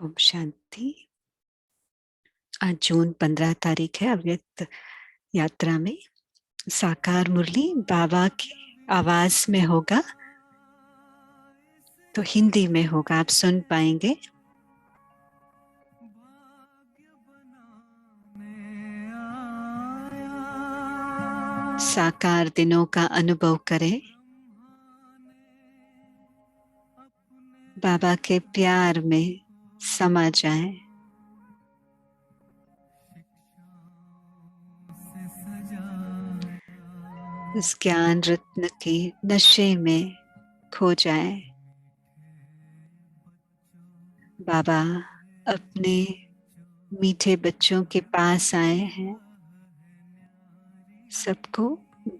ओम शांति। आज जून 15 तारीख है। अव्यक्त यात्रा में साकार मुरली बाबा की आवाज में होगा, तो हिंदी में होगा, आप सुन पाएंगे। साकार दिनों का अनुभव करें, बाबा के प्यार में समा जाएं, उस ज्ञान रत्न के नशे में खो जाएं। बाबा अपने मीठे बच्चों के पास आए हैं, सबको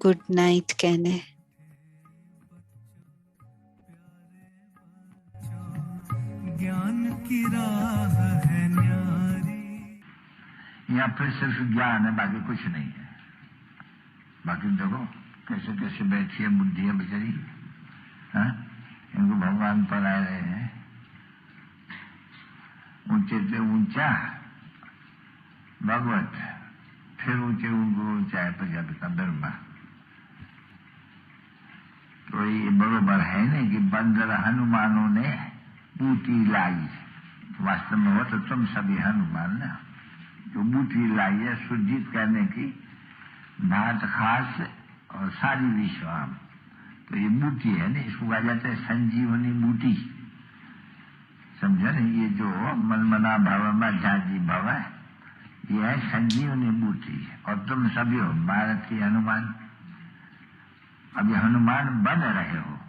गुड नाइट कहने। ज्ञान की राह है न्यारी। यहाँ पर सिर्फ ज्ञान है, बाकी कुछ नहीं है। बाकी देखो कैसे कैसे बैठी है बुद्धि है बेचारी, हाँ? इनको भगवान पर आ रहे हैं, ऊंचे से ऊंचा भगवत, फिर ऊंचे ऊंचा है प्रजापति का ब्रह्मा। तो ये बरोबर है नहीं कि बंदर हनुमानों ने बूटी लाई। वास्तव में हो तो तुम सभी हनुमान ना, जो बूटी लाई है सुजित करने की, भात खास और सारी विश्वाम। तो ये बूटी है ना, इसको कहा जाता है संजीवनी बूटी। समझो ना, ये जो मनमना भव में जाजी भव है, ये है संजीवनी बूटी। और तुम सभी हो भारत की हनुमान। अभी हनुमान बन रहे हो,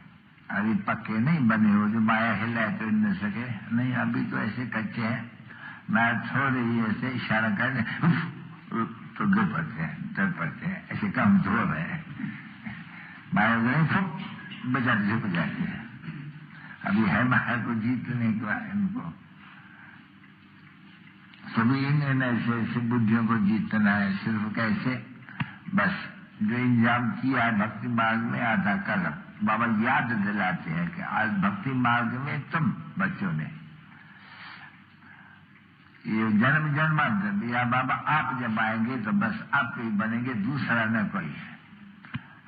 अभी पक्के नहीं बने हो जो माया हिलाए तो न सके नहीं। अभी तो ऐसे कच्चे हैं, मैं थोड़े ही ऐसे इशारा कर तो गिर पड़ते हैं, डर पड़ते हैं, ऐसे कमजोर है। माया नहीं बजाते झुक जाते हैं। अभी है माया को जीतने का इनको, सभी इन ऐसे ऐसे बुद्धियों को जीतना है। सिर्फ कैसे, बस जो इंतजाम किया है भक्ति मार्ग में आधा कल बाबा याद दिलाते हैं कि आज भक्ति मार्ग में तुम बच्चों ने ये जन्म जन्मांतर या बाबा आप जब आएंगे तो बस आप ही बनेंगे, दूसरा न कोई।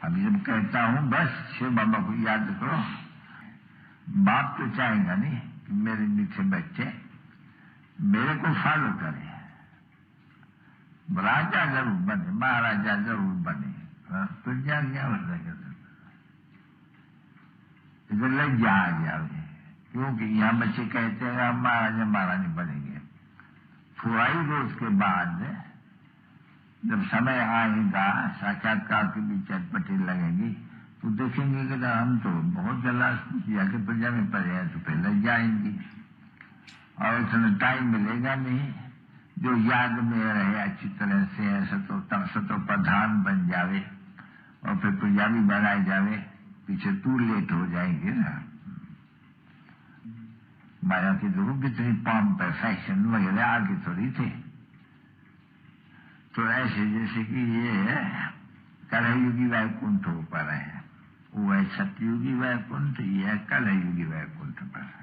अब जब कहता हूं बस शिव बाबा को याद करो। बाप तो चाहेगा नहीं कि मेरे मीठे बच्चे मेरे को फॉलो करें, राजा जरूर बने, महाराजा जरूर बने, तो क्या क्या हो जाएगा, इधर लग जा आ जाओगे। क्योंकि यहाँ बच्चे कहते हैं हम महाराजा महारानी बनेंगे। थोड़ा ही रोज के बाद जब समय आएगा, साक्षात्कार की भी चटपटी लगेगी, तो देखेंगे कि हम तो बहुत जल्द जाके प्रजा में पड़े हैं, तो फिर लग जाएंगी और इतना टाइम मिलेगा नहीं जो याद में रहे अच्छी तरह से। सतो प्रधान बन जावे और फिर प्रजा भी बनाए जावे, पीछे तू लेट हो जाएंगे ना। माया की देखो कितनी पॉम्प है, फैशन वगैरह आगे थोड़ी थे। तो ऐसे जैसे कि ये कलयुगी वैकुंठ पर है, वो है सतयुगी वैकुंठ, ये है कलयुगी वैकुंठ पर।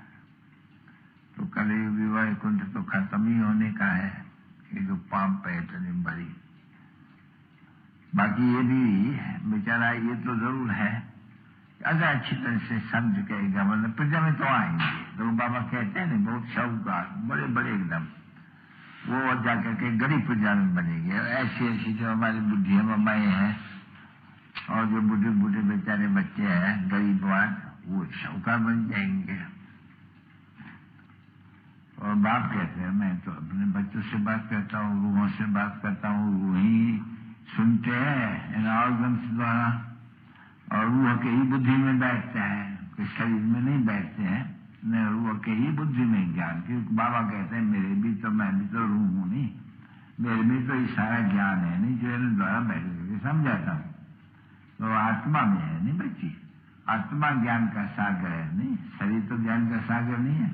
तो कलयुगी वैकुंठ तो खत्म ही होने का है, ये जो पॉम्प है इतनी बड़ी। बाकी ये भी बेचारा ये तो जरूर है, अगर अच्छी तरह से समझ गएगा मतलब प्रजा में तो आएंगे। तो बाबा कहते हैं ना बहुत शाहूकार बड़े बड़े एकदम, वो जाकर के गरीब प्रजा में बनेंगे। ऐसी ऐसी जो हमारी बुद्धि ममाएं हैं और जो बूढ़े बूढ़े बेचारे बच्चे हैं गरीबवान, वो शाहूकार बन जाएंगे। और बाप कहते हैं मैं तो अपने बच्चों से बात करता हूँ, रूहों से बात करता हूँ, रूह ही सुनते हैं इन ऑर्गन्स द्वारा, और रूह के ही बुद्धि में बैठते हैं, कोई शरीर में नहीं बैठते हैं, न रूह के ही बुद्धि में ज्ञान। क्योंकि बाबा कहते हैं मेरे भी तो, मैं भी तो रूह हूँ नहीं, मेरे भी तो ये सारा ज्ञान है नहीं जो इन द्वारा बैठ करके समझाता हूँ। तो आत्मा में है नहीं बच्ची, आत्मा ज्ञान का सागर है नहीं, शरीर तो ज्ञान का सागर नहीं है।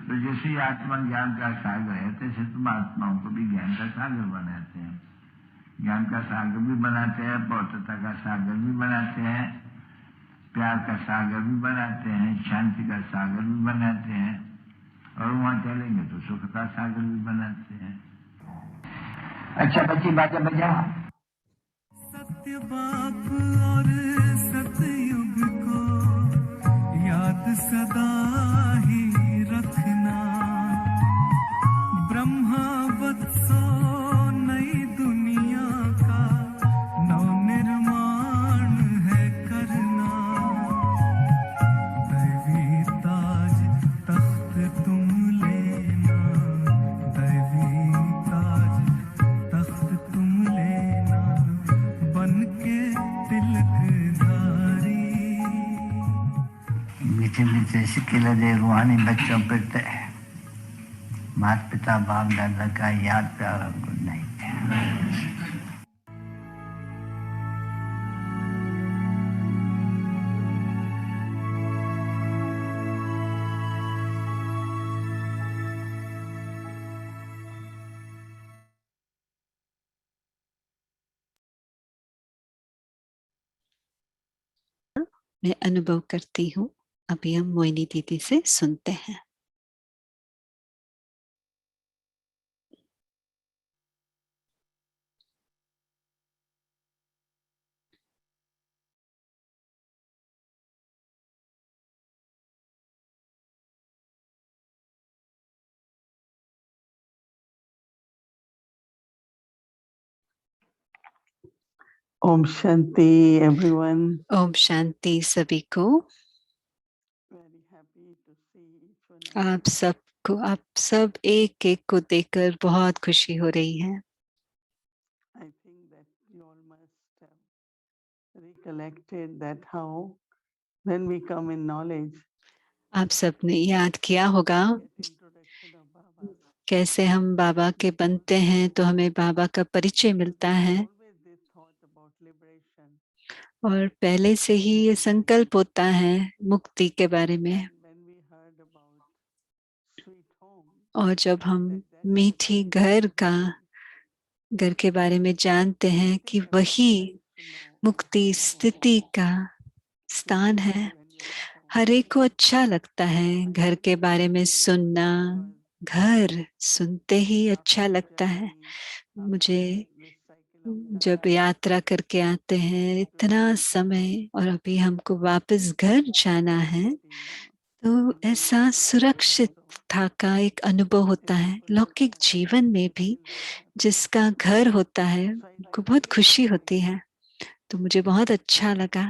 तो जैसे आत्मा ज्ञान का सागर है, तैसे तुम आत्माओं को भी ज्ञान का सागर बनाते हैं। ज्ञान का सागर भी बनाते हैं, पौत्रता का सागर भी बनाते हैं, प्यार का सागर भी बनाते हैं, शांति का सागर भी बनाते हैं, और वहां चलेंगे तो सुख का सागर भी बनाते हैं। अच्छा बच्ची बाजा बजाओ। सत्य बाप और सतयुग को याद सदा ही रखना। ब्रह्मा वत्सो नई दुनिया का नवनिर्माण है करना। दैवी ताज तख्त तुम लेना, दैवी ताज तख्त तुम लेना, बन के तिलकधारी। मीठे मीठे सिक्के दे रूहानी बच्चों पे माता पिता बाप दादा का याद प्यार और गुड नाइट। मैं अनुभव करती हूँ। अभी हम मोहिनी दीदी से सुनते हैं। ओम शांति एवरीवन। ओम शांति सभी को। आप सबको, आप सब एक एक को देखकर बहुत खुशी हो रही है। I think that you all must have recollected that how when we come in knowledge, आप सबने याद किया होगा get introduction of Baba. कैसे हम बाबा के बनते हैं तो हमें बाबा का परिचय मिलता है, Always this thought about liberation. और पहले से ही ये संकल्प होता है मुक्ति के बारे में। And when we heard about sweet home, और जब हम मीठी घर के बारे में जानते हैं कि वही मुक्ति स्थिति का स्थान है, हर एक को अच्छा लगता है घर के बारे में सुनना। घर सुनते ही अच्छा लगता है। मुझे जब यात्रा करके आते हैं इतना समय और अभी हमको वापस घर जाना है, तो ऐसा सुरक्षितता का एक अनुभव होता है। लौकिक जीवन में भी जिसका घर होता है उनको बहुत खुशी होती है। तो मुझे बहुत अच्छा लगा।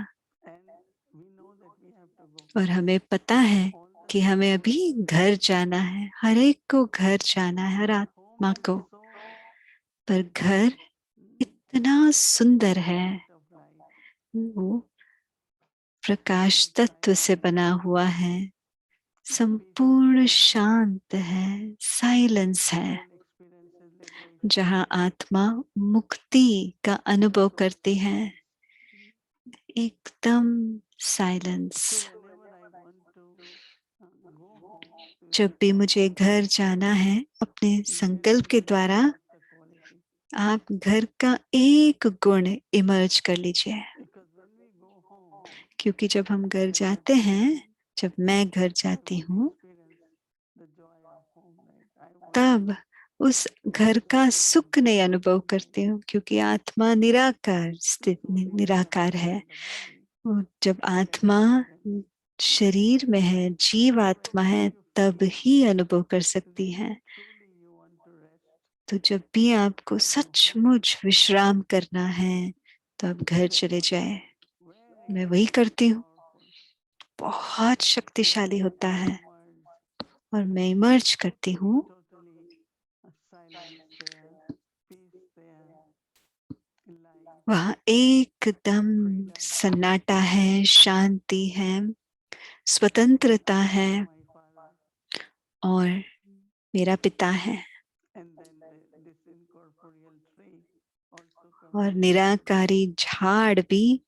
और हमें पता है कि हमें अभी घर जाना है, हर एक को घर जाना है, हर आत्मा को। पर घर इतना सुंदर है, वो प्रकाश तत्व से बना हुआ है, संपूर्ण शांत है, साइलेंस है, जहां आत्मा मुक्ति का अनुभव करती है। एकदम साइलेंस। जब भी मुझे घर जाना है अपने संकल्प के द्वारा, आप घर का एक गुण इमर्ज कर लीजिए। क्योंकि जब हम घर जाते हैं, जब मैं घर जाती हूँ, तब उस घर का सुख नहीं अनुभव करती हूँ, क्योंकि आत्मा निराकार निराकार है। और जब आत्मा शरीर में है, जीव आत्मा है, तब ही अनुभव कर सकती है। तो जब भी आपको सचमुच विश्राम करना है तो आप घर चले जाए। मैं वही करती हूँ। बहुत शक्तिशाली होता है और मैं इमर्ज करती हूँ। वहाँ एकदम सन्नाटा है, शांति है, स्वतंत्रता है और मेरा पिता है। और निराकारी झाड़ भी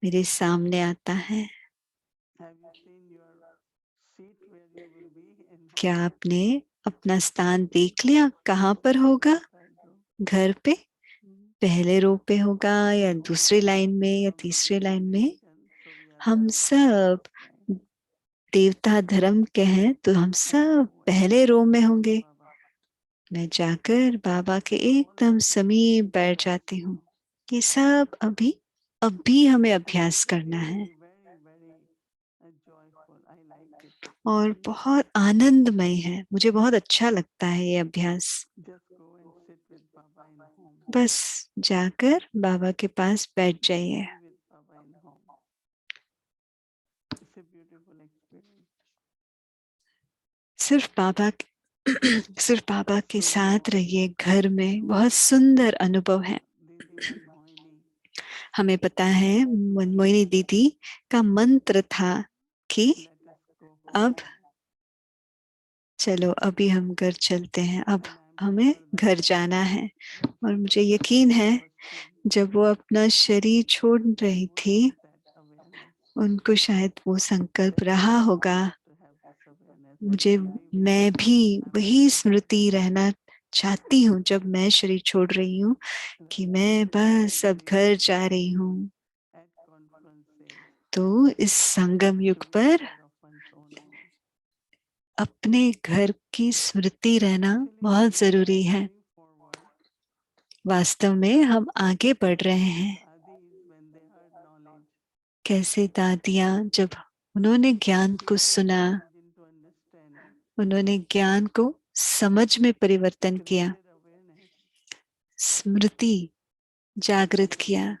मेरे सामने आता है। क्या आपने अपना स्थान देख लिया? कहाँ पर होगा? घर पे पहले रो पे होगा या दूसरी लाइन में या तीसरी लाइन में? हम सब देवता धर्म के हैं तो हम सब पहले रो में होंगे। मैं जाकर बाबा के एकदम समीप बैठ जाती हूँ। ये सब अभी हमें अभ्यास करना है और बहुत आनंदमय है। मुझे बहुत अच्छा लगता है ये अभ्यास। बस जाकर बाबा के पास बैठ जाइए। सिर्फ बाबा के साथ रहिए घर में। बहुत सुंदर अनुभव है। हमें पता है मनमोहिनी दीदी का मंत्र था कि अब चलो अभी हम घर चलते हैं, अब हमें घर जाना है। और मुझे यकीन है जब वो अपना शरीर छोड़ रही थी, उनको शायद वो संकल्प रहा होगा, मैं भी वही स्मृति रहना चाहती हूँ जब मैं शरीर छोड़ रही हूँ, कि मैं बस अब घर जा रही हूँ। तो इस संगम युग पर अपने घर की स्मृति रहना बहुत जरूरी है। वास्तव में हम आगे बढ़ रहे हैं। कैसे दादियां जब उन्होंने ज्ञान को सुना, उन्होंने ज्ञान को समझ में परिवर्तन किया, स्मृति जागृत किया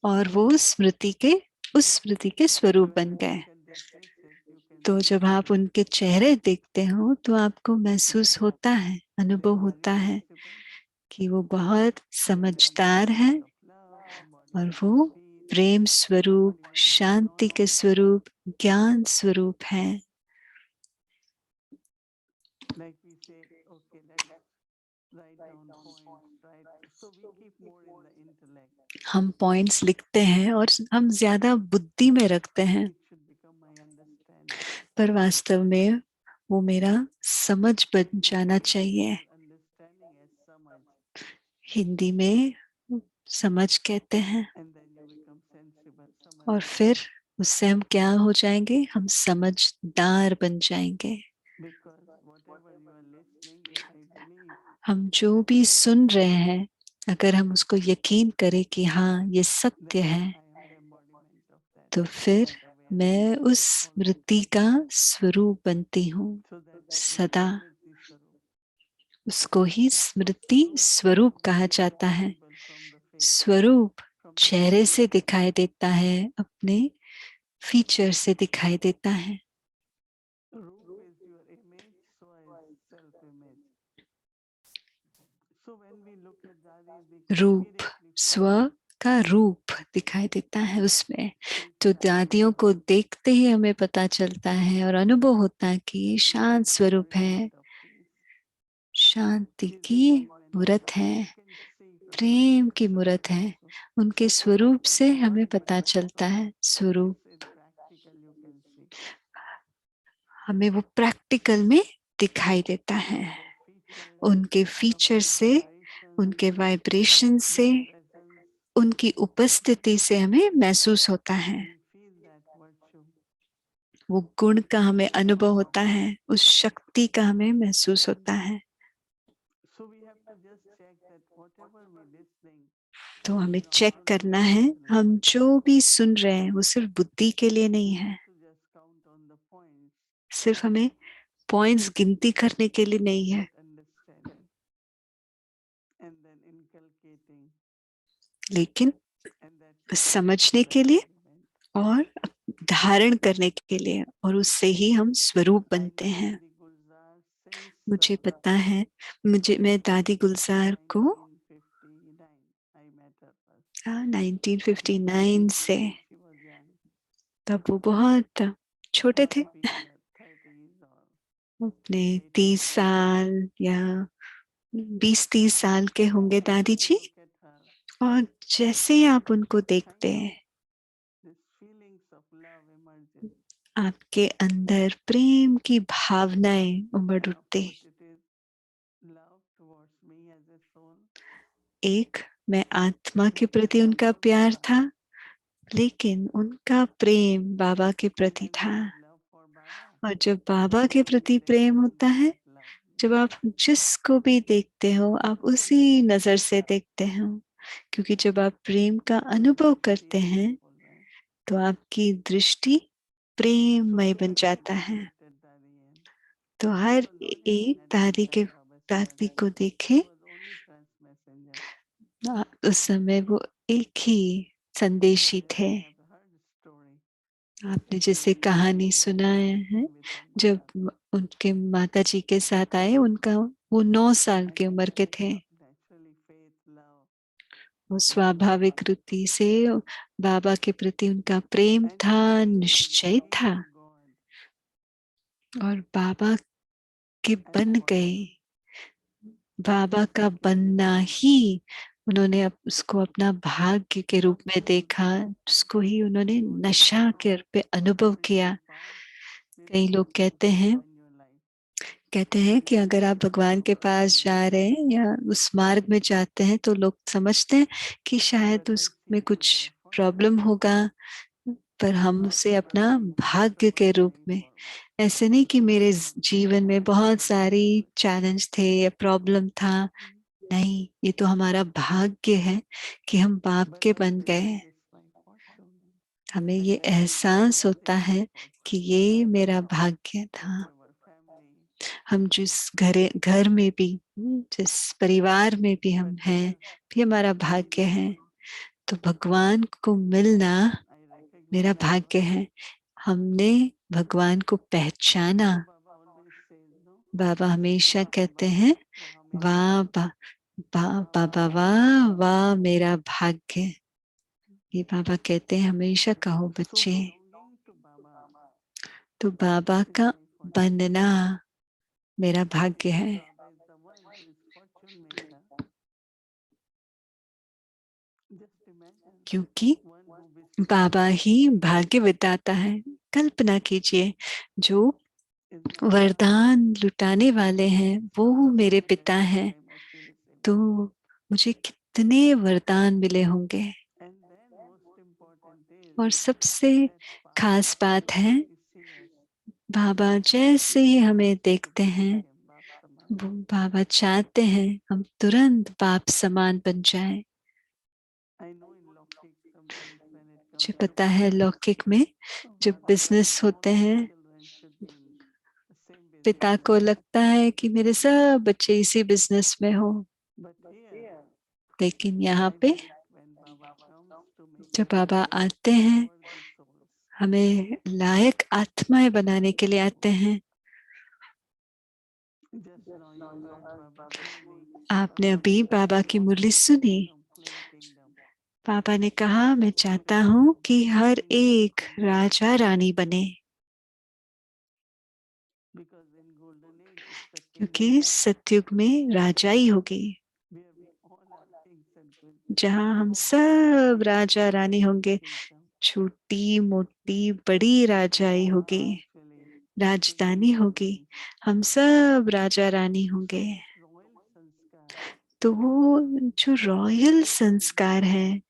और वो उस स्मृति के स्वरूप बन गए। तो जब आप उनके चेहरे देखते हो तो आपको महसूस होता है, अनुभव होता है कि वो बहुत समझदार है और वो प्रेम स्वरूप, शांति के स्वरूप, ज्ञान स्वरूप है। हम पॉइंट्स लिखते हैं और हम ज्यादा बुद्धि में रखते हैं, पर वास्तव में वो मेरा समझ बन जाना चाहिए। हिंदी में समझ कहते हैं और फिर उससे हम क्या हो जाएंगे? हम समझदार बन जाएंगे। हम जो भी सुन रहे हैं, अगर हम उसको यकीन करें कि हाँ ये सत्य है, तो फिर मैं उस स्मृति का स्वरूप बनती हूँ सदा। उसको ही स्मृति स्वरूप कहा जाता है। स्वरूप चेहरे से दिखाई देता है, अपने फीचर से दिखाई देता है। रूप स्व का रूप दिखाई देता है उसमें। तो दादियों को देखते ही हमें पता चलता है और अनुभव होता है कि ये शांत स्वरूप है, शांति की मूर्त है, प्रेम की मूर्त है। उनके स्वरूप से हमें पता चलता है। स्वरूप हमें वो प्रैक्टिकल में दिखाई देता है। उनके फीचर से, उनके वाइब्रेशन से, उनकी उपस्थिति से हमें महसूस होता है। वो गुण का हमें अनुभव होता है, उस शक्ति का हमें महसूस होता है। तो हमें चेक करना है, हम जो भी सुन रहे हैं वो सिर्फ बुद्धि के लिए नहीं है, सिर्फ हमें पॉइंट्स गिनती करने के लिए नहीं है, लेकिन समझने के लिए और धारण करने के लिए, और उससे ही हम स्वरूप बनते हैं। मुझे पता है, मैं दादी गुलजार को 1959 से, तब वो बहुत छोटे थे, अपने 30 साल या 20-30 साल के होंगे दादी जी। और जैसे ही आप उनको देखते हैं, आपके अंदर प्रेम की भावनाएं उमड़ उठती। एक, मैं आत्मा के प्रति उनका प्यार था, लेकिन उनका प्रेम बाबा के प्रति था। और जब बाबा के प्रति प्रेम होता है, जब आप जिसको भी देखते हो आप उसी नजर से देखते हो, क्योंकि जब आप प्रेम का अनुभव करते हैं तो आपकी दृष्टि प्रेममय बन जाता है। तो हर एक दादी को देखे, उस समय वो एक ही संदेशी थे। आपने जैसे कहानी सुनाया है, जब उनके माता जी के साथ आए, उनका वो 9 साल की उम्र के थे। वो स्वाभाविक रीति से बाबा के प्रति उनका प्रेम था, निश्चय था, और बाबा के बन गए। बाबा का बनना ही उन्होंने उसको अपना भाग्य के रूप में देखा, उसको ही उन्होंने नशा के रूप पे अनुभव किया। कई लोग कहते हैं कि अगर आप भगवान के पास जा रहे हैं या उस मार्ग में जाते हैं तो लोग समझते हैं कि शायद उसमें कुछ प्रॉब्लम होगा, पर हम उसे अपना भाग्य के रूप में, ऐसे नहीं कि मेरे जीवन में बहुत सारी चैलेंज थे या प्रॉब्लम था, नहीं, ये तो हमारा भाग्य है कि हम बाप के बन गए। हमें ये एहसास होता है कि ये मेरा भाग्य था। हम जिस घर में भी, जिस परिवार में भी हम हैं, भी हमारा भाग्य है। तो भगवान को मिलना मेरा भाग्य है। हमने भगवान को पहचाना। बाबा हमेशा कहते हैं, वाह बाबा, वाह वाह मेरा भाग्य। ये बाबा कहते हैं हमेशा, कहो बच्चे। तो बाबा का बनना मेरा भाग्य है, क्योंकि बाबा ही भाग्य विधाता है। कल्पना कीजिए, जो वरदान लुटाने वाले हैं वो मेरे पिता हैं, तो मुझे कितने वरदान मिले होंगे। और सबसे खास बात है, बाबा जैसे ही हमें देखते हैं, वो बाबा चाहते हैं हम तुरंत बाप समान बन जाएं। मुझे पता है लौकिक में जब बिजनेस होते हैं, पिता को लगता है कि मेरे सब बच्चे इसी बिजनेस में हो, लेकिन यहाँ पे जब बाबा आते हैं, हमें लायक आत्माएं बनाने के लिए आते हैं। आपने अभी बाबा की मुरली सुनी। पापा ने कहा, मैं चाहता हूं कि हर एक राजा रानी बने, क्योंकि सतयुग में राजाई होगी, जहां हम सब राजा रानी होंगे। छोटी मोटी बड़ी राजाई होगी, राजधानी होगी, हम सब राजा रानी होंगे। तो वो जो रॉयल संस्कार है,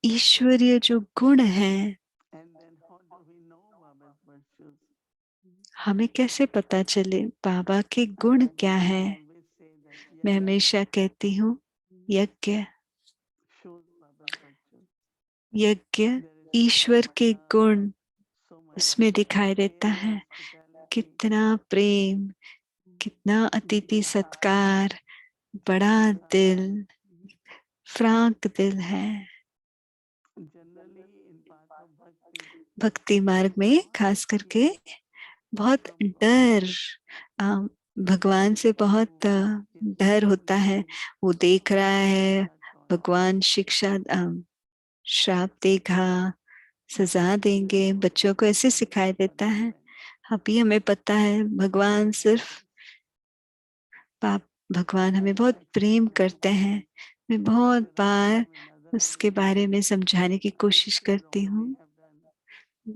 ईश्वरीय जो गुण है, हमें कैसे पता चले बाबा के गुण क्या है? मैं हमेशा कहती हूँ, यज्ञ यज्ञ ईश्वर के गुण उसमें दिखाई देता है। कितना प्रेम, कितना अतिथि सत्कार, बड़ा दिल, फ्रांक दिल है। भक्ति मार्ग में खास करके बहुत डर, भगवान से बहुत डर होता है। वो देख रहा है, भगवान श्राप देगा, सजा देंगे, बच्चों को ऐसे सिखाया देता है। अभी हमें पता है भगवान भगवान हमें बहुत प्रेम करते हैं। मैं बहुत बार उसके बारे में समझाने की कोशिश करती हूँ।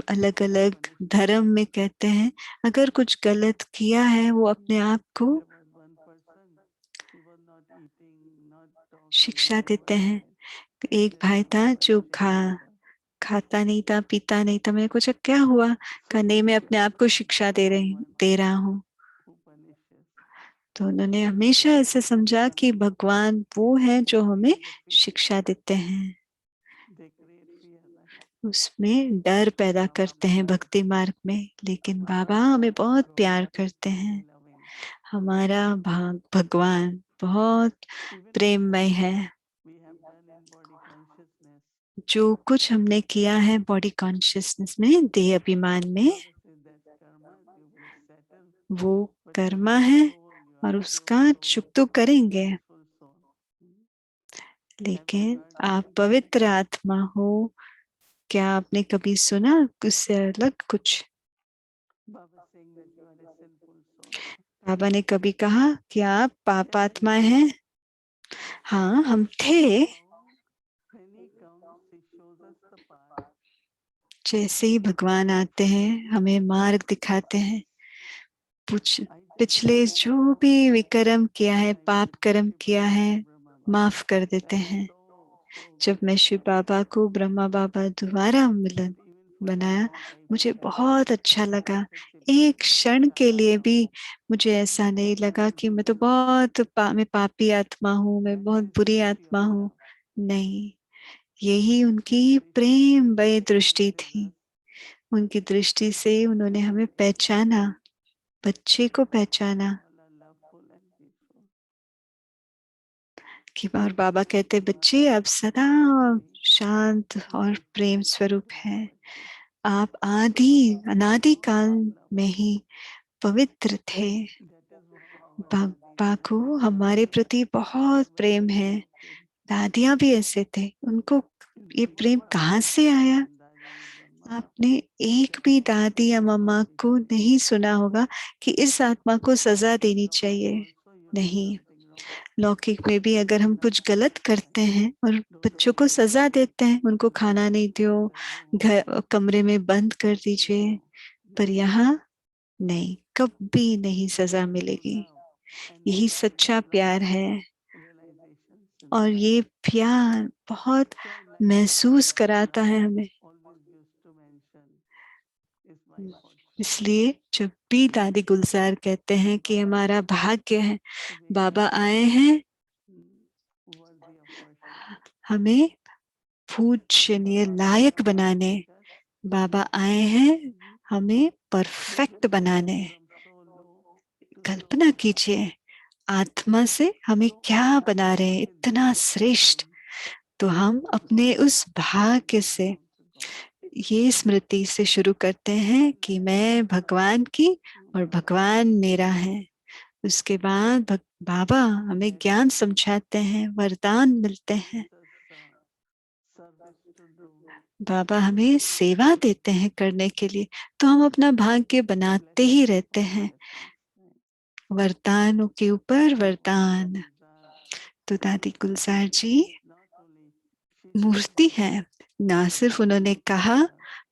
अलग अलग धर्म में कहते हैं, अगर कुछ गलत किया है वो अपने आप को शिक्षा देते हैं। एक भाई था जो खाता नहीं था, पीता नहीं था। मैंने पूछा क्या हुआ? कहा नहीं, मैं अपने आप को शिक्षा दे रहा हूँ। Upanishads. तो उन्होंने हमेशा ऐसे समझा कि भगवान वो है जो हमें शिक्षा देते हैं, They create fear, right? उसमें डर पैदा करते हैं भक्ति मार्ग में। लेकिन बाबा हमें बहुत प्यार करते हैं। Very loving. हमारा भगवान बहुत Even प्रेममय है। we have done in body consciousness. जो कुछ हमने किया है बॉडी कॉन्शियसनेस में, देह अभिमान में, Baba says that karma you will settle, वो but you कर्मा are है soul, you are और pure उसका soul, चुक तो करेंगे। peaceful soul. Hmm? Have you लेकिन heard आप anything? पवित्र आत्मा हो। क्या आपने कभी सुना उससे अलग कुछ? Baba saying that you are a sinful soul. बाबा ने कभी कहा कि आप पापात्मा हैं? हाँ, हम थे। When he comes, he shows us the path. जैसे ही भगवान आते हैं हमें मार्ग दिखाते हैं। I take पिछले it जो भी विकर्म किया है, when I पाप used to कर्म see किया Baba है, as Brahma Baba. माफ कर I देते was हैं। so जब मैं शिव बाबा को ब्रह्मा बाबा दोबारा मिलन but even for a बनाया, moment I मुझे didn't बहुत अच्छा लगा। anticipate एक that क्षण के Shambhala लिए भी Baba. मुझे ऐसा नहीं लगा कि मैं तो बहुत मैं पापी आत्मा हूँ, मैं That बहुत is बुरी just आत्मा pure हूँ। love. नहीं, यही उनकी His Vishnu प्रेम भय दृष्टि recognizes थी। us उनकी दृष्टि से उन्होंने हमें पहचाना, बच्चे को पहचाना। all are loveful and peaceful. कि और बाबा कहते बच्चे आप सदा शांत और प्रेम स्वरूप हैं। आप अनादि काल में ही पवित्र थे। That is how our Baba Dadi को Nani हमारे प्रति बहुत were प्रेम very है। loving. दादियाँ भी ऐसे थे। उनको In ये Brahma प्रेम Baba कहाँ से Baba आया? and Dadi Brahma आपने एक भी दादी या मम्मा को नहीं सुना होगा कि इस आत्मा को सजा देनी चाहिए। also you do नहीं, something wrong. लौकिक में भी अगर हम कुछ गलत करते हैं और Do बच्चों को something सजा wrong. देते हैं, उनको खाना नहीं दो, घर कमरे में बंद कर Here दीजिए, no. पर Never. यहाँ नहीं, कभी नहीं सजा True मिलेगी। love and यही that is सच्चा right प्यार है। realizations in और life. ये प्यार बहुत So I like महसूस that कराता है Baba हमें। always used to mention is my fortune. इसलिए जब भी दादी गुलजार कहते हैं कि हमारा भाग्य है, To make बाबा us आए हैं worthy of worship. हमें पूजनीय लायक Baba will बनाने। take us बाबा आए हैं हमें that perfect when we come बनाने। from so low to so कल्पना कीजिए आत्मा से हमें so क्या high बना रहे हैं, with इतना that श्रेष्ठ। fortune तो हम to go अपने down उस and भाग्य से belong to God. ये स्मृति से शुरू करते हैं कि मैं भगवान की और भगवान मेरा है। उसके बाद बाबा हमें ज्ञान समझाते हैं, वरदान मिलते हैं। Gives us service to do. बाबा हमें सेवा देते हैं करने के लिए, तो हम अपना भाग्य बनाते ही Blessings रहते upon हैं। blessings. वरदानों के ऊपर Dada वरदान। Gulzar, तो दादी गुलजार जी she's not only, she said मूर्ति है। ना सिर्फ उन्होंने कहा,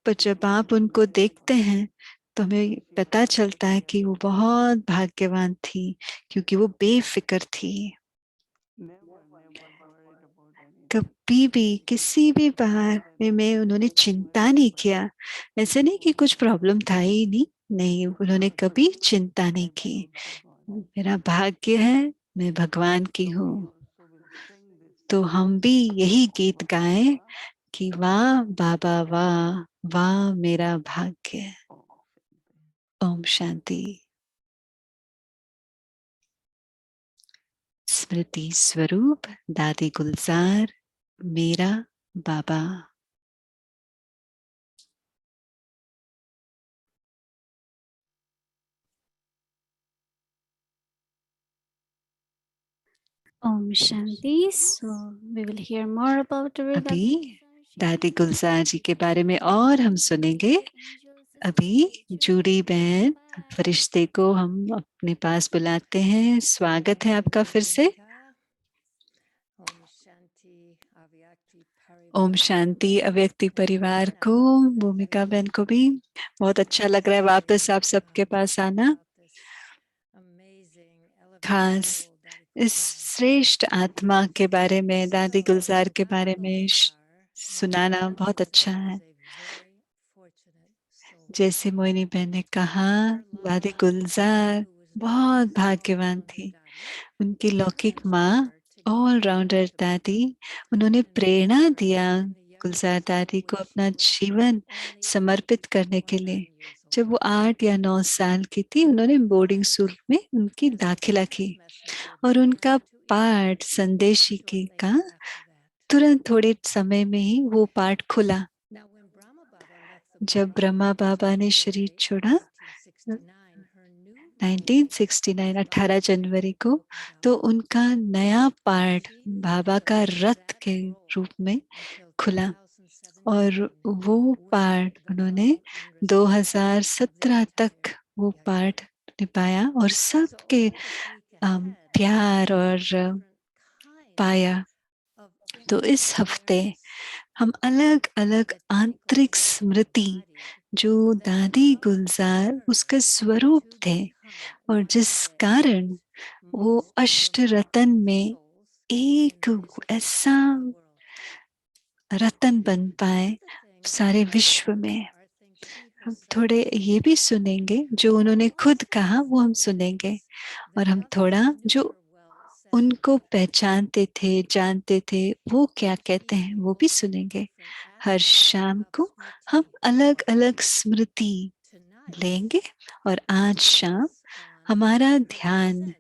पर जब आप उनको देखते हैं तो हमें पता चलता है कि वो बहुत भाग्यवान थी, क्योंकि वो बेफिक्र थी। never, never worried about anything. कभी भी किसी भी बारे में उन्होंने चिंता नहीं किया। ऐसे नहीं कि कुछ प्रॉब्लम था ही नहीं, नहीं, उन्होंने कभी चिंता नहीं I की। belong to God. मेरा भाग्य है, मैं भगवान की So we हूँ। also will sing this तो song. हम भी यही गीत Baba गाएं Baba, कि वाह बाबा वाह, वाह मेरा भाग्य। Om Shanti. ओम शांति। स्मृति स्वरूप दादी गुलजार मेरा बाबा। Om Shanti. So we will hear more about the Rega अभी Gulzar दादी Ji. गुलजार जी के बारे में और हम सुनेंगे। अभी जूड़ी बहन फरिश्ते को हम अपने पास बुलाते हैं। स्वागत है आपका फिर से। ओम शांति अव्यक्ति परिवार को, भूमिका बहन को भी बहुत अच्छा लग रहा है वापस आप सबके पास आना। खास इस श्रेष्ठ आत्मा के बारे में, दादी गुलजार के बारे में सुनाना बहुत अच्छा है। जैसे मोहिनी बहन ने कहा, दादी गुलजार बहुत भाग्यवान थी। उनकी लौकिक माँ ऑलराउंडर दादी, उन्होंने प्रेरणा दिया गुलजार दादी को अपना जीवन समर्पित करने के लिए। जब वो 8 या 9 साल की थी, उन्होंने बोर्डिंग स्कूल में उनकी दाखिला की और उनका पाठ संदेशिकी का तुरंत थोड़े समय में ही वो पाठ खुला। जब ब्रह्मा बाबा ने शरीर छोड़ा 1969 18 जनवरी को, तो उनका नया पाठ बाबा का रथ के रूप में खुला और वो पाठ उन्होंने 2017 तक वो पाठ निभाया और सबके प्यार और पाया। तो इस हफ्ते हम अलग अलग आंतरिक स्मृति जो दादी गुलजार उसका स्वरूप थे और जिस कारण वो अष्ट रतन में एक ऐसा रतन बन पाए सारे विश्व में। हम थोड़े ये भी सुनेंगे जो उन्होंने खुद कहा, वो हम सुनेंगे और हम थोड़ा जो उनको पहचानते थे, जानते थे, वो क्या कहते हैं वो भी सुनेंगे। हर शाम को हम अलग अलग स्मृति लेंगे और आज शाम हमारा ध्यान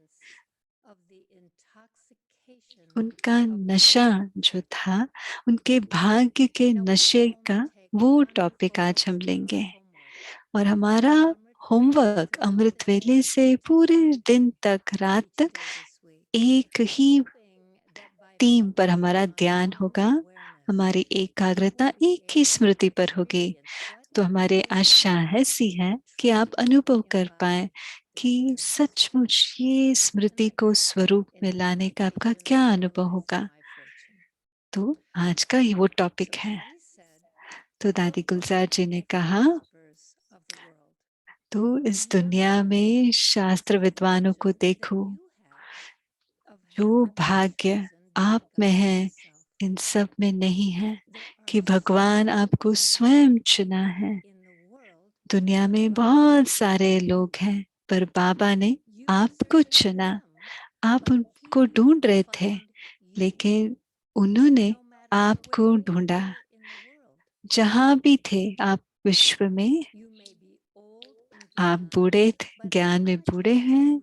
उनका नशा जो था, उनके भाग्य के नशे का वो टॉपिक आज हम लेंगे। और हमारा होमवर्क अमृत वेले से पूरे दिन तक, रात तक एक ही थीम पर हमारा ध्यान होगा। हमारी एकाग्रता एक ही स्मृति पर होगी। तो हमारे आशा ऐसी है कि आप अनुभव कर पाए कि सचमुच ये स्मृति को स्वरूप में लाने का आपका क्या अनुभव होगा। तो आज का ये वो टॉपिक है। तो दादी गुलजार जी ने कहा, तो इस दुनिया में शास्त्र विद्वानों को देखो, जो भाग्य आप में है इन सब में नहीं है कि भगवान आपको स्वयं चुना है। दुनिया में बहुत सारे लोग हैं पर बाबा ने आपको चुना। आप उनको ढूंढ रहे थे लेकिन उन्होंने आपको ढूंढा। जहां भी थे आप विश्व में, आप बूढ़े थे, ज्ञान में बूढ़े हैं,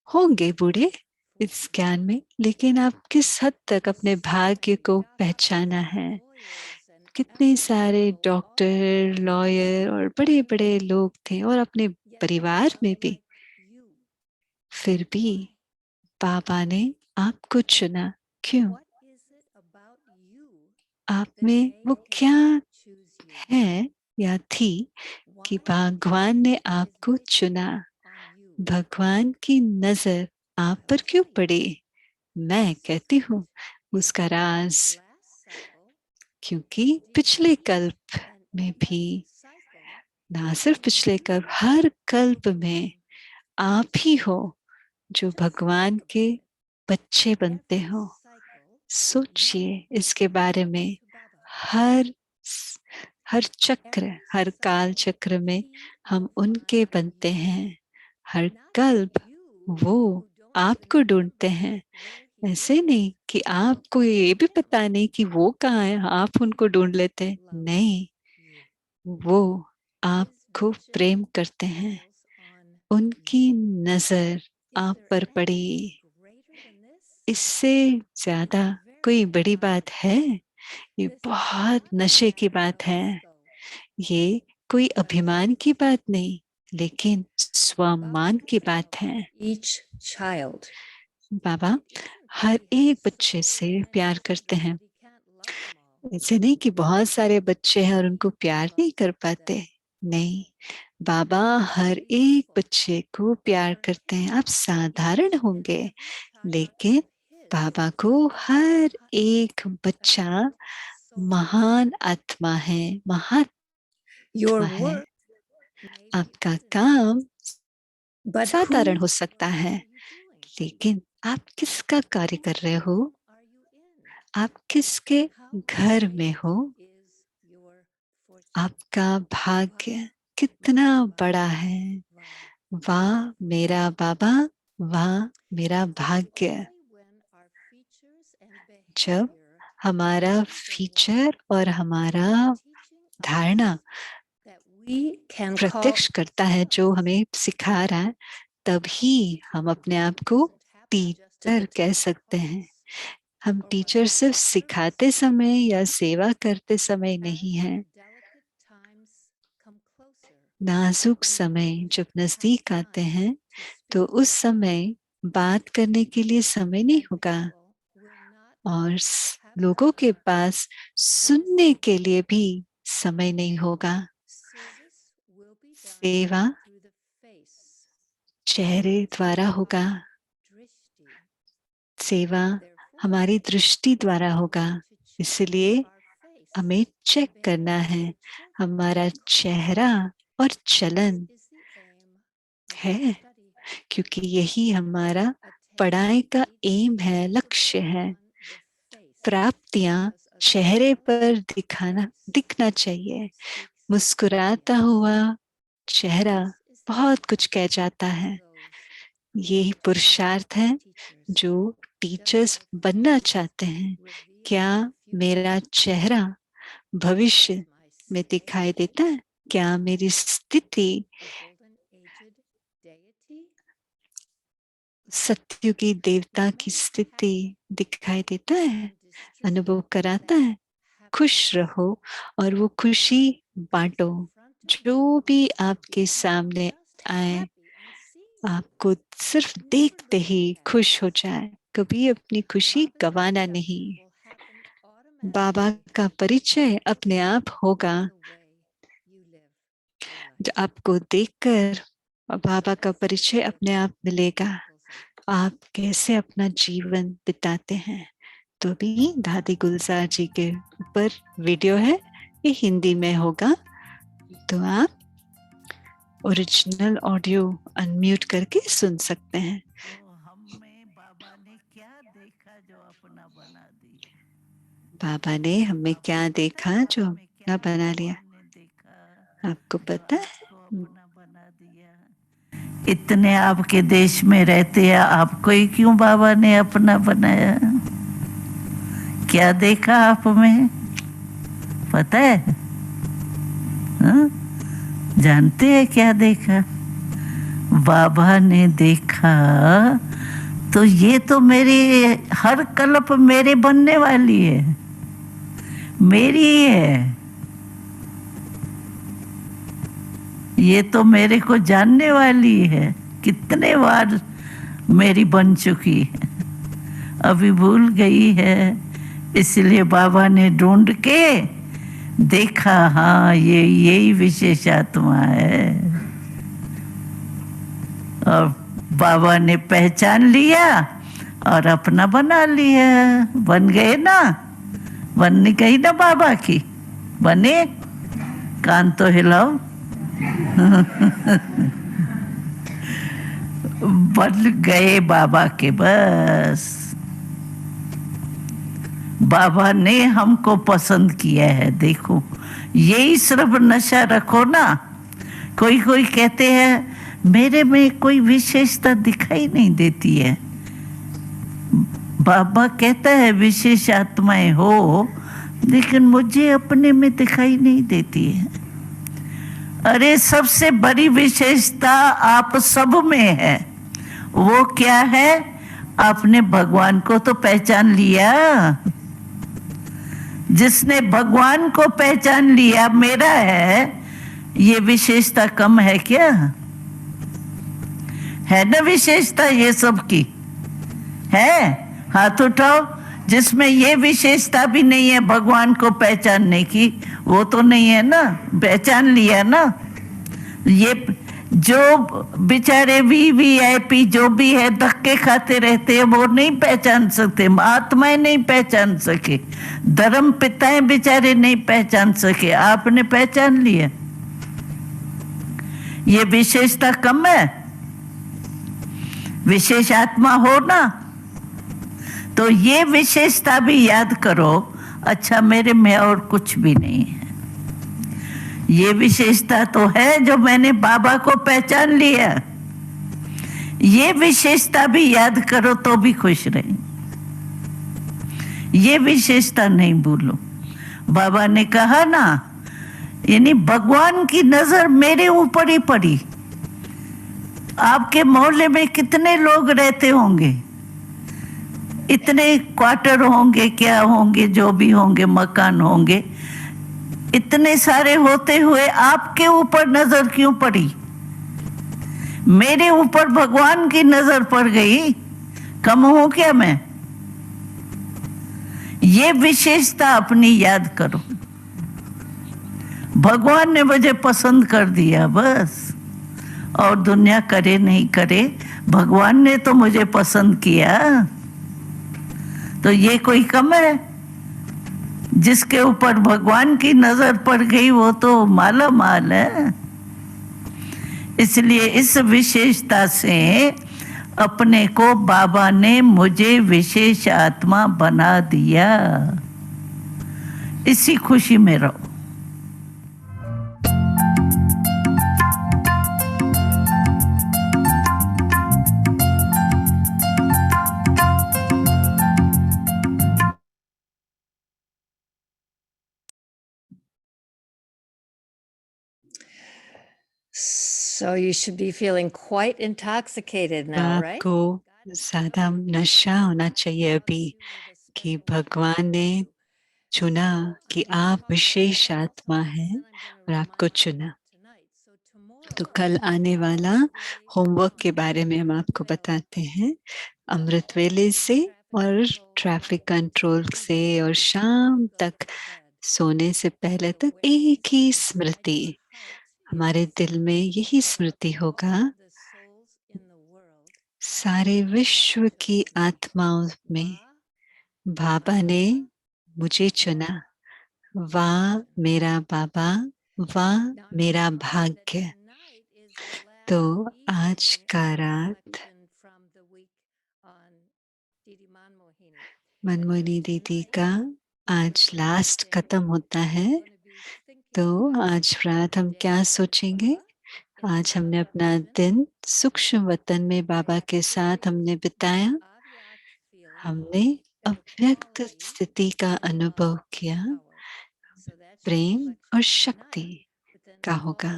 होंगे बूढ़े इस ज्ञान में, लेकिन आप किस हद तक अपने भाग्य को पहचाना है। कितने सारे डॉक्टर, लॉयर और बड़े बड़े लोग थे और अपने परिवार में भी, फिर भी बाबा ने आपको चुना। क्यों? आप में वो क्या है या थी कि भगवान ने आपको चुना? भगवान की नजर आप पर क्यों पड़ी? मैं कहती हूँ उसका राज, क्योंकि पिछले कल्प में भी, ना सिर्फ पिछले कल्प, हर कल्प में आप ही हो जो भगवान के बच्चे बनते हो। सोचिए इसके बारे में। हर हर चक्र, हर काल चक्र में हम उनके बनते हैं। हर कल्प वो आपको ढूंढते हैं। ऐसे नहीं कि आपको ये भी पता नहीं कि वो कहाँ है, आप उनको ढूंढ लेते हैं। नहीं, वो आपको प्रेम करते हैं। उनकी नजर आप पर पड़ी। इससे ज्यादा कोई बड़ी बात है? ये बहुत नशे की बात है। ये कोई अभिमान की बात नहीं, लेकिन स्वामान की बात है। each child. बाबा हर एक बच्चे से प्यार करते हैं। ऐसे नहीं कि बहुत सारे बच्चे हैं और उनको प्यार नहीं कर पाते। नहीं, बाबा हर एक बच्चे को प्यार करते हैं। आप साधारण होंगे, लेकिन बाबा को हर एक बच्चा महान आत्मा है, Your महात्मा है। work, आपका काम but साधारण who हो सकता है, लेकिन आप किसका कार्य कर रहे हो? आप किसके घर में हो, आपका भाग्य कितना बड़ा है। वाह मेरा बाबा, वाह मेरा भाग्य। जब हमारा फीचर और हमारा धारणा प्रत्यक्ष करता है जो हमें सिखा रहा है, तभी हम अपने आप को टीचर कह सकते हैं। हम टीचर सिर्फ सिखाते समय या सेवा करते समय नहीं है। नाजुक समय जब नजदीक आते हैं तो उस समय बात करने के लिए समय नहीं होगा और लोगों के पास सुनने के लिए भी समय नहीं होगा। सेवा चेहरे द्वारा होगा, सेवा हमारी दृष्टि द्वारा होगा। इसलिए हमें चेक करना है हमारा चेहरा और चलन है, क्योंकि यही हमारा पढ़ाई का एम है, लक्ष्य है। प्राप्तियां चेहरे पर दिखना चाहिए। मुस्कुराता हुआ चेहरा बहुत कुछ कह जाता है। यही पुरुषार्थ है जो टीचर्स बनना चाहते हैं। क्या मेरा चेहरा भविष्य में दिखाई देता है? क्या मेरी स्थिति सत्युगी देवता की स्थिति दिखाई देता है, अनुभव कराता है? खुश रहो और वो खुशी बांटो। जो भी आपके सामने आए, आपको सिर्फ देखते ही खुश हो जाए। कभी अपनी खुशी गंवाना नहीं। बाबा का परिचय अपने आप होगा। जो आपको देखकर बाबा का परिचय अपने आप मिलेगा। आप कैसे अपना जीवन बिताते हैं। तो भी दादी गुलजार जी के ऊपर वीडियो है, ये हिंदी में होगा, तो आप ओरिजिनल ऑडियो अनम्यूट करके सुन सकते हैं। हम में बाबा ने क्या देखा जो अपना बना दिया। बाबा ने हमें क्या देखा जो अपना बना लिया, आपको पता है? बना दिया। इतने आपके देश में रहते हैं, आपको ही क्यों बाबा ने अपना बनाया? क्या देखा आप में, पता है? हा? जानते हैं क्या देखा? बाबा ने देखा तो ये तो मेरी हर कल्प मेरे बनने वाली है, मेरी है। ये तो मेरे को जानने वाली है, कितने बार मेरी बन चुकी है, अभी भूल गई है। इसलिए बाबा ने ढूंढ के देखा, हाँ ये यही विशेष आत्मा है। और बाबा ने पहचान लिया और अपना बना लिया। बन गए ना, बनने गई ना बाबा की, बने? कान तो हिलाओ। बन गए बाबा के, बस बाबा ने हमको पसंद किया है। देखो यही सिर्फ नशा रखो ना। कोई कोई कहते हैं मेरे में कोई विशेषता दिखाई नहीं देती है। बाबा कहता है विशेष आत्माएं हो, लेकिन मुझे अपने में दिखाई नहीं देती है। अरे सबसे बड़ी विशेषता आप सब में है। वो क्या है? आपने भगवान को तो पहचान लिया। जिसने भगवान को पहचान लिया मेरा है, ये विशेषता कम है क्या? है ना विशेषता ये सब की? है? हाथ उठाओ जिसमें ये विशेषता भी नहीं है भगवान को पहचानने की। वो तो नहीं है ना, पहचान लिया ना। ये जो बेचारे वीवीआईपी जो भी है धक्के खाते रहते हैं, वो नहीं पहचान सकते। आत्माएं नहीं पहचान सके, धर्म पिताएं बेचारे नहीं पहचान सके। आपने पहचान लिया। ये विशेषता कम है? विशेष आत्मा हो ना तो ये विशेषता भी याद करो। अच्छा, मेरे में और कुछ भी नहीं है, ये विशेषता तो है जो मैंने बाबा को पहचान लिया। ये विशेषता भी याद करो तो भी खुश रहे। ये विशेषता नहीं भूलो। बाबा ने कहा ना, यानी भगवान की नजर मेरे ऊपर ही पड़ी। आपके मोहल्ले में कितने लोग रहते होंगे, इतने क्वार्टर होंगे, क्या होंगे, जो भी होंगे, मकान होंगे, इतने सारे होते हुए आपके ऊपर नजर क्यों पड़ी? मेरे ऊपर भगवान की नजर पड़ गई, कम हूं क्या मैं? ये विशेषता अपनी याद करो। भगवान ने मुझे पसंद कर दिया बस, और दुनिया करे नहीं करे, भगवान ने तो मुझे पसंद किया। तो ये कोई कम है? जिसके ऊपर भगवान की नजर पड़ गई वो तो माला माल है। इसलिए इस विशेषता से अपने को बाबा ने मुझे विशेष आत्मा बना दिया। इसी खुशी में रहो। So you should be feeling quite intoxicated now, right? आपको ज्यादा नशा होना चाहिए अभी कि भगवान ने चुना कि आप विशेष आत्मा हैं और आपको चुना। तो कल आने वाला होमवर्क के बारे में हम आपको बताते हैं, अमृत वेले से और ट्रैफिक कंट्रोल से, और शाम तक सोने से पहले तक एक ही स्मृति, हमारे दिल में यही स्मृति होगा, सारे विश्व की आत्माओं में बाबा ने मुझे चुना। वाह मेरा बाबा, वाह मेरा भाग्य। तो आज का रात मनमोहनी दीदी का आज लास्ट खत्म होता है। तो आज रात हम क्या सोचेंगे? आज हमने अपना दिन सूक्ष्म वतन में बाबा के साथ हमने बिताया। हमने अव्यक्त स्थिति का अनुभव किया, प्रेम और शक्ति का होगा।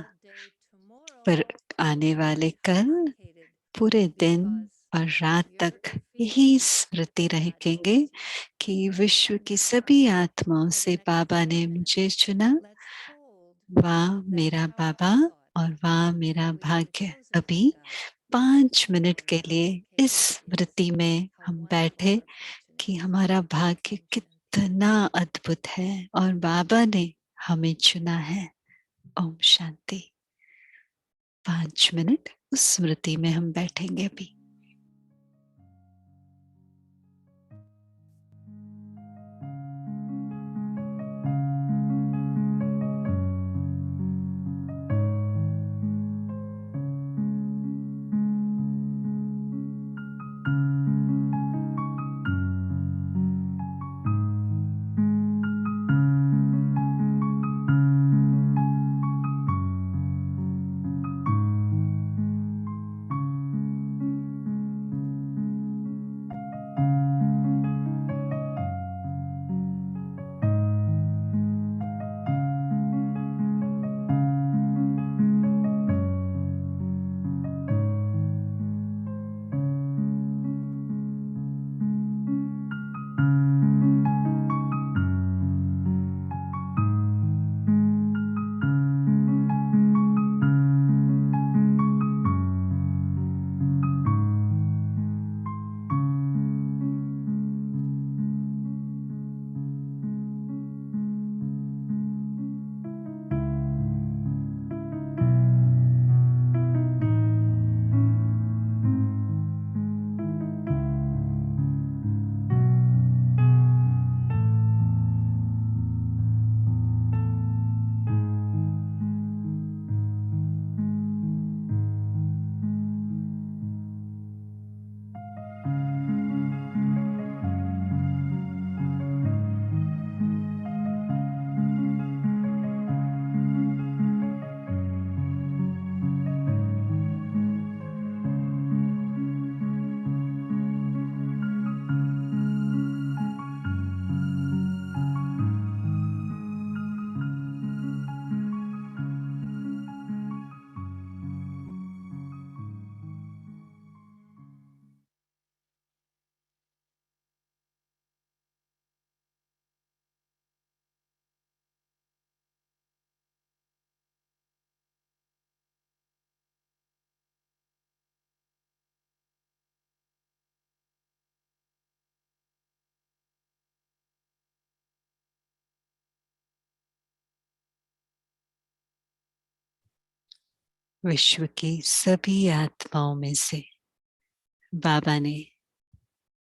पर आने वाले कल पूरे दिन और रात तक यही स्मृति रखेंगे कि विश्व की सभी आत्माओं से बाबा ने मुझे चुना। वाह मेरा बाबा और वाह मेरा भाग्य। अभी 5 मिनट के लिए इस स्मृति में हम बैठे कि हमारा भाग्य कितना अद्भुत है और बाबा ने हमें चुना है। ओम शांति। 5 मिनट उस स्मृति में हम बैठेंगे अभी। विश्व की सभी आत्माओं में से बाबा ने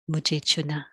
मुझे चुना।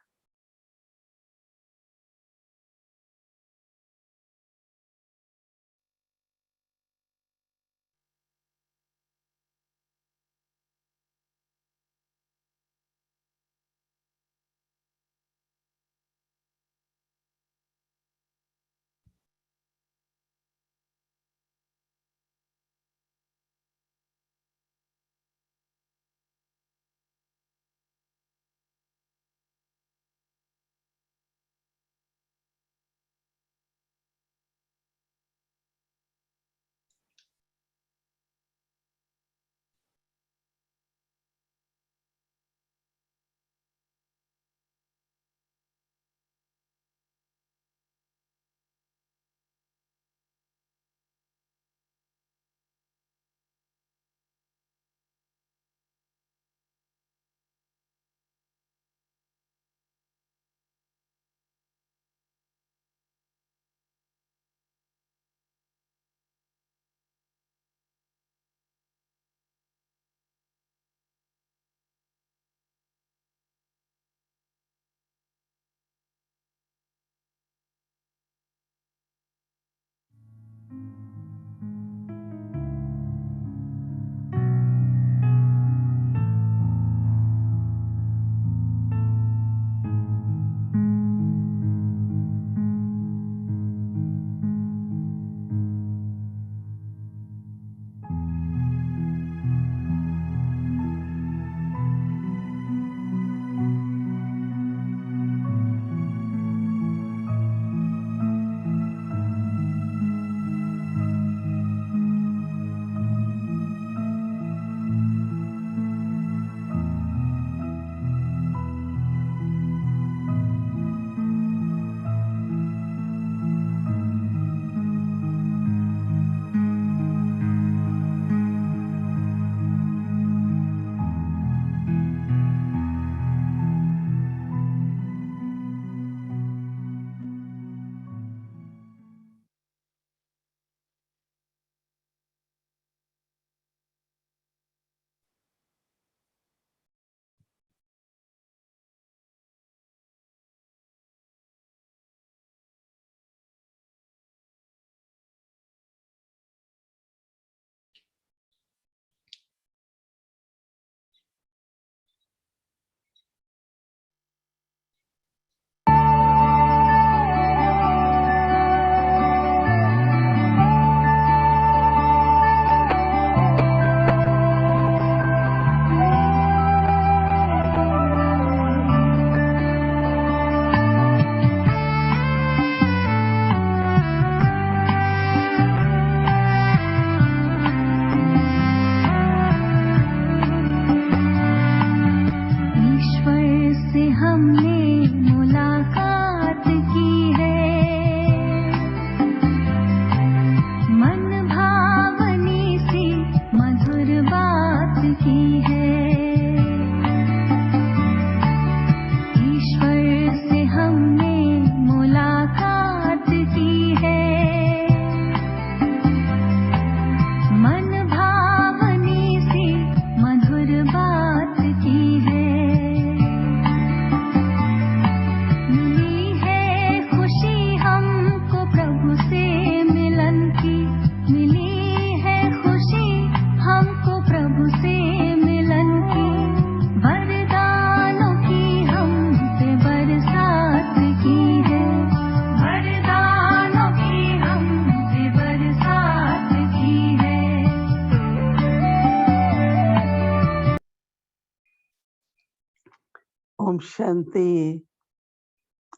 Om Shanti.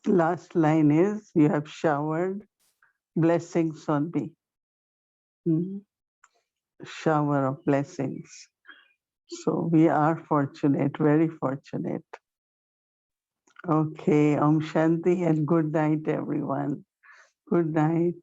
Last line is, you have showered blessings on me. Shower of blessings. So we are fortunate, very fortunate. Okay, Om Shanti and good night, everyone. Good night.